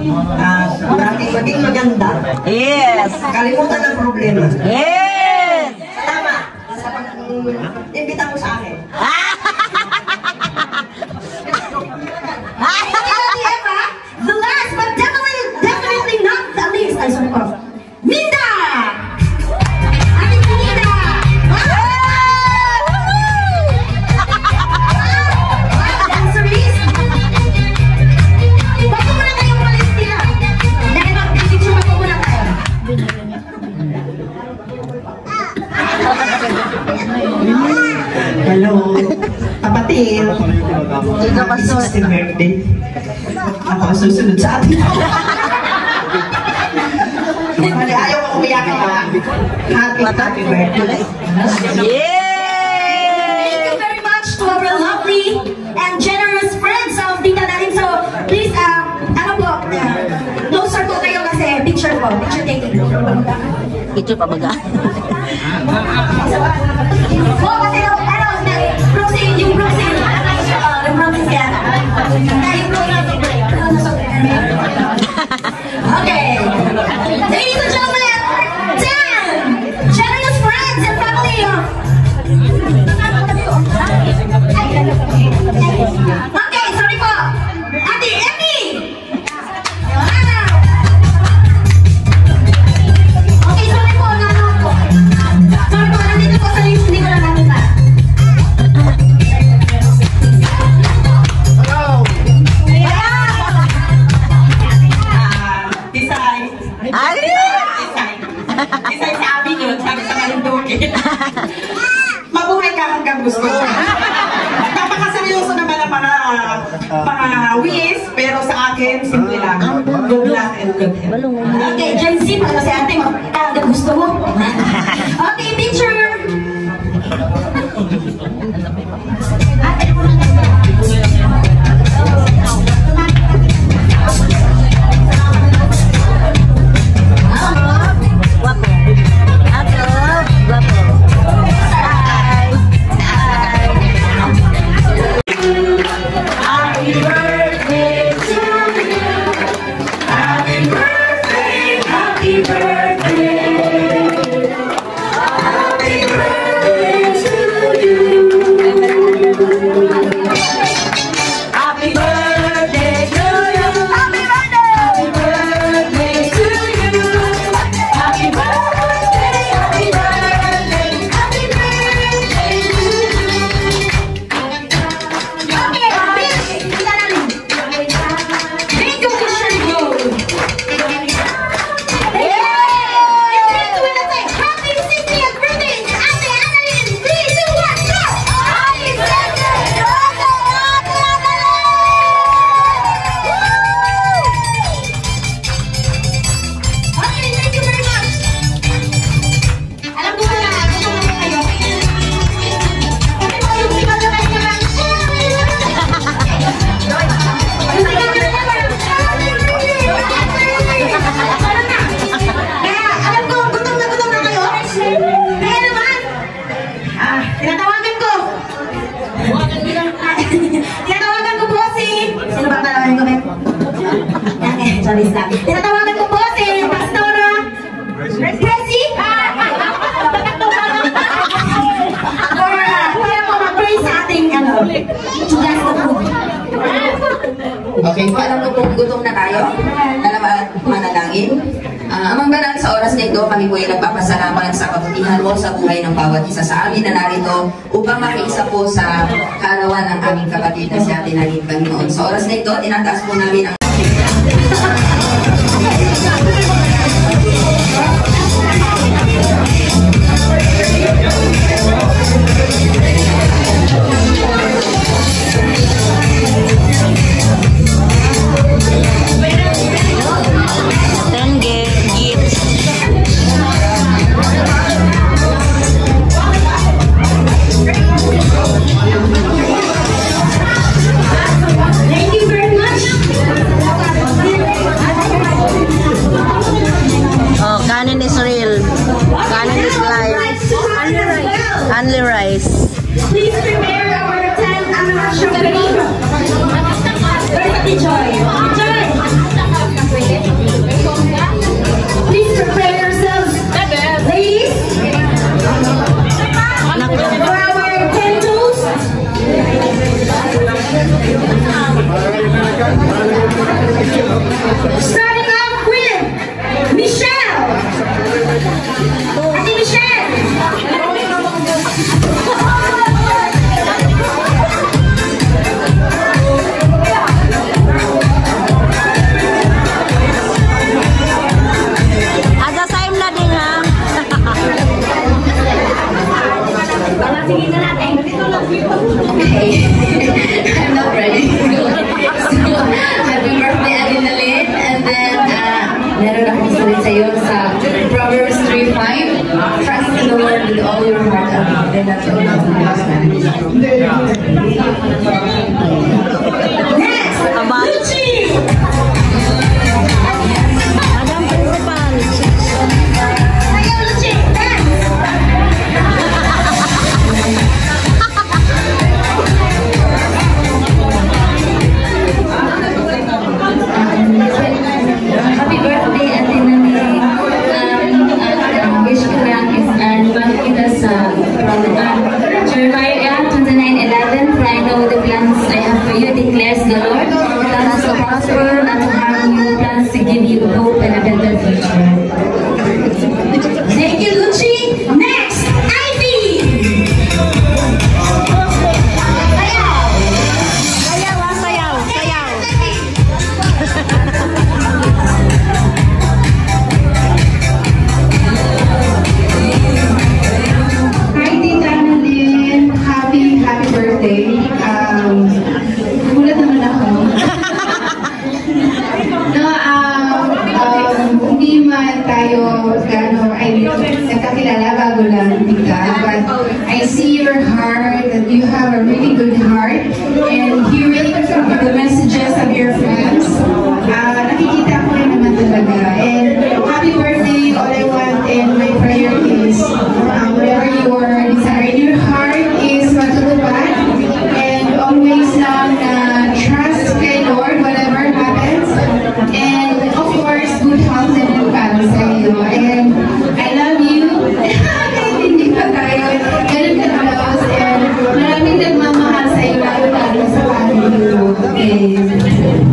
Lagi maging maganda. Yes. Kalimutan ang problema. Yes. Tama. Sa pag-imbita mo sa akin. The last but definitely not the least. Ay, sorry po. Minda! Ating Minda! Danceries! Bago mo na kayong malis nila. Dahil mag-picture bago mo na tayo. Hello. Kapatid. Happy 16th birthday. Ako ang susunod sa atin. Ayaw ko umiyak ka. Happy birthday. Yay! Thank you very much to our lovely and generous friends of Tita Darin. So, please, ano po, closer po kayo kasi picture po, picture taking. Picture pa baga. Oo, kasi proceed, yung proceed. Yung proceed kaya. Okay. Ladies and gentlemen, 10 generous friends and family. Okay, sorry po. Ate Emmy. Okay, sorry po. Sorry po, nandito po sa list. Hindi ko na nakita. Isay sa amin yun, sabi sa Malinduki. Mabuhay ka hanggang gusto. Napakaseryoso naman ang mga wish, pero sa akin, simple lang. Good luck and good health. Okay, Gen Z, para si ate, hanggang gusto mo. Okay, picture. Ate, tinatawagan ko po si Pastora Presi para po mag-pray sa ating Judas the Food. Okay po, alam ko po gutom na tayo. Dalawa at manalangin. Amang banal, sa oras na ito, kami po ay nagpapasalamat sa kabutihan mo sa buhay ng bawat isa sa amin na narito upang makiisa po sa karawan ng aming kapatid na si Ate Nadine, Panginoon. Sa oras na ito, tinataas po namin ang only rice. Please prepare our 10 sugar. Where's the Joy? Joy! Tingnan natin. Okay. I'm not ready. So, happy birthday, Adrenaline. And then, meron akong salit sa'yo sa Proverbs 3:5. Trust in the Lord with all your heart. And then that's all I'm going to Next, Lucy! Madam Principal. Ayaw, Lucy! Happy birthday, Ate Nani. Wish ko lang is lumaki kita sa Jeremiah 29:11. For I know the plans I have for you, declares the Lord. Plans to prosper, not to harm you, plans to give you hope and a better future. Thank you, Lucy. Next, Ivy. Sayaw. Sayaw, sayaw, sayaw. Hi, Tita Annalyn. Happy birthday. Nagulat naman ako. No, hindi man tayo nagkakilala bago lang, Tita. But I see your heart, that you have a really good heart. And hearing the messages of your friends, nakikita ko rin naman talaga. And happy birthday, all I want and my prayer is whatever your desire in your heart is matutupad. And always trust kay Lord, whatever happens. And of course, good health and advance sa iyo. And I love you. Hindi pa tayo. Ganun ka close. And maraming nagmamahal sa iyo, lalo sa family mo. And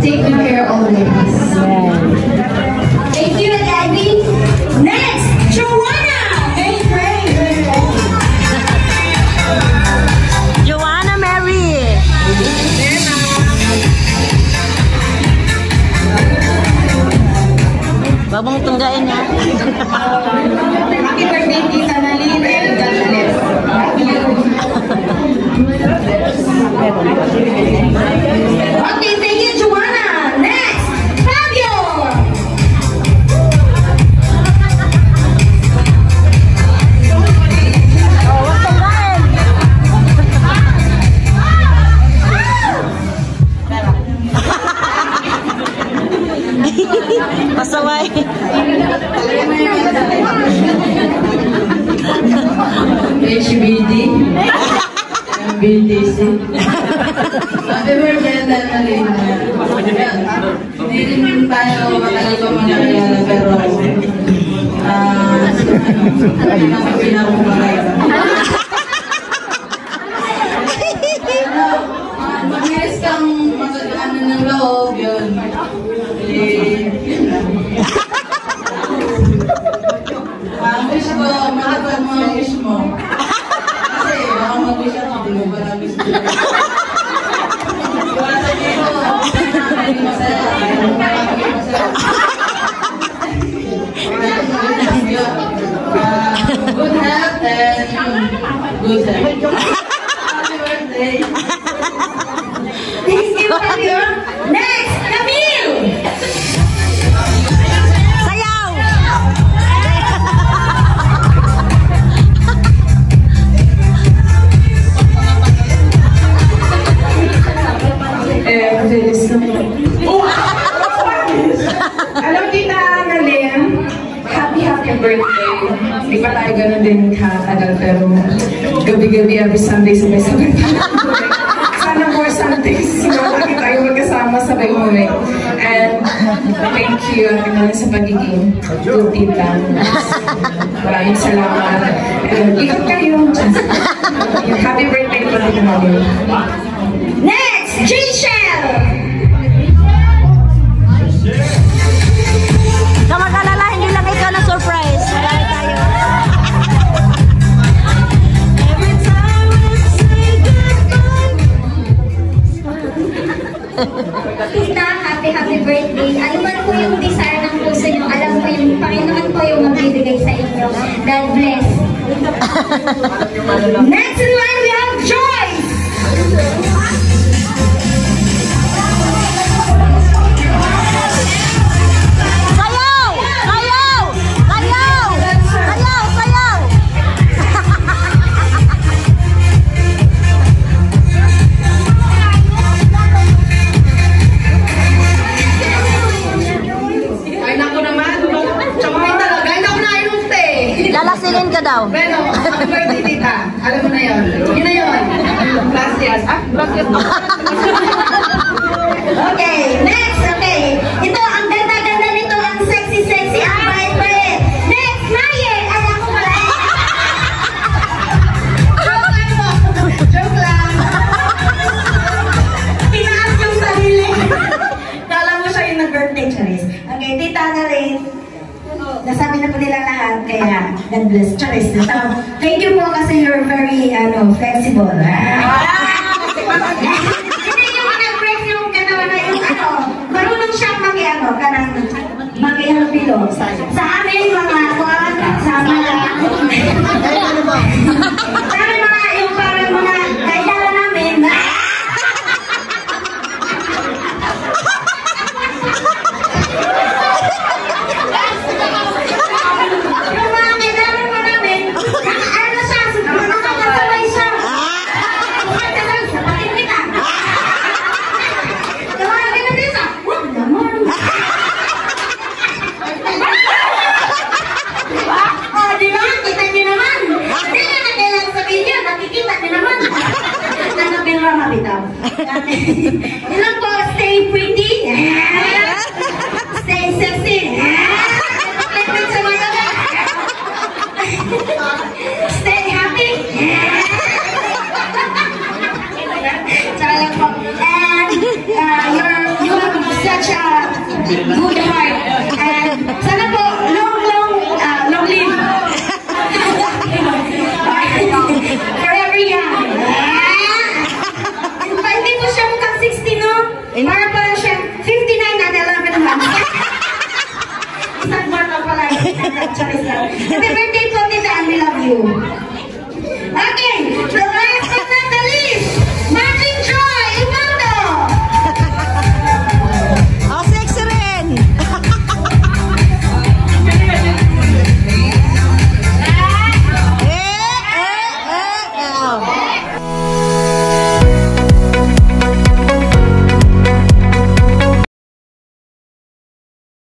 take good care always. Thank you, Ivy. Next, Joanna. Hey, great. Joanna Mary. Wag mong tunggain ha. Happy birthday, Tita Annalyn, and God bless. Okay, thank you, Joanna. Next, Fabio. Oh, wag tunggain. Pasaway. HBD. BTC. Happy birthday, Annalyn. Hindi rin tayo matagal pa mangyayari, pero pinakumalay. Mag-iis kang magkakaano ng loob, yun. Yun lang. Wish ko, makapag mga wish mo. Kasi, baka mag-wish ako, hindi mo ba na-wish ko. Wala sa dito, hindi masaya, ayaw mo makapagin masaya. Good health and good health. Happy birthday. Thank you, Fabio. Next, Camille. Sayaw. Alam, Tita Annalyn, happy birthday. Di pa tayo ganun din katagal, pero gabi-gabi, every Sunday, sabay-sabay tayo. Sana more Sundays, lagi tayo magkasama, sabay umuwi. And thank you, sa pagiging good tita. Maraming salamat. And ikot kayo. Happy birthday po, Tita Annalyn. Next, Rachel. Na mag-alala, hindi lang ikaw na surprise. Marami tayo. Tita, happy birthday. Ano man po yung desire ng puso nyo, alam ko yung Panginoon po yung magbibigay sa inyo. God bless. Next in line, we Okay, next, okay. Ito, ang ganda-ganda nito, ang sexy-sexy, ang bait-bait. Next, Maye! Ay, ako pala. Joke lang po. Joke lang. Tinaas yung sarili. Kala mo siya yung nag-birthday, Charis. Okay, Tita Annalyn. Nasabi na po nila lahat, kaya God bless. Charis. Thank you po kasi you're very flexible. Hindi yung nag-break yung ganawa na yung marunong siyang mag-ihalo-bilo. Sa amin mga kwan, sa amin mga yung parang mga kailangan namin. Yung mga kailangan mo namin, ano siya, nakakasabay siya. Sabahin kita. Tawagin na din siya. Huwag naman. Oh, di ba? Kita niyo naman. Hindi na kailangan sabihin niya. Nakikita niyo naman. Nanapin Rama bitaw. Ilan po, stay free